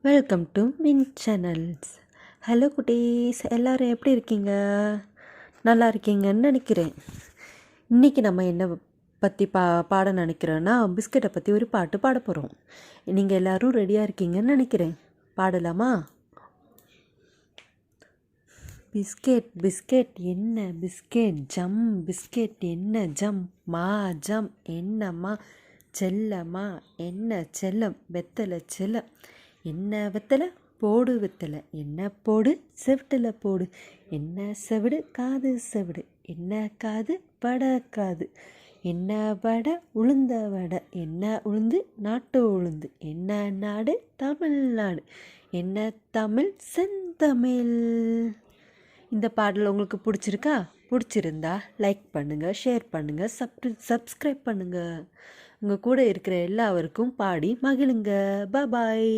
Welcome to மின் channels. Hello குட்டீஸ், எல்லோரும் எப்படி இருக்கீங்க? நல்லா இருக்கீங்கன்னு நினைக்கிறேன். இன்றைக்கி நம்ம என்ன பற்றி பாட நினைக்கிறோன்னா, பிஸ்கெட்டை பற்றி ஒரு பாட்டு பாட போகிறோம். நீங்கள் எல்லோரும் ரெடியாக இருக்கீங்கன்னு நினைக்கிறேன். பாடலாமா? பிஸ்கெட் பிஸ்கெட் என்ன பிஸ்கெட், ஜம் பிஸ்கெட் என்ன ஜம், மா ஜம் என்னம்மா, செல்லம்மா என்ன செல்லம், வெத்தலை செல்லம் என்ன வெத்தலை, போடு வெத்தலை என்ன போடு, செவிட்டில் போடு என்ன செவிடு, காது செவிடு என்ன காது, வடை காது என்ன வடை, உளுந்த வடை என்ன உளுந்து, நாட்டு உளுந்து என்ன நாடு, தமிழ்நாடு என்ன தமிழ், செந்தமிழ். இந்த பாடல் உங்களுக்கு பிடிச்சிருக்கா? பிடிச்சிருந்தா லைக் பண்ணுங்கள், ஷேர் பண்ணுங்கள், சப்ஸ்கிரைப் பண்ணுங்கள். உங்கள் கூட இருக்கிற எல்லாருக்கும் பாடி மகிழுங்க. பாய்.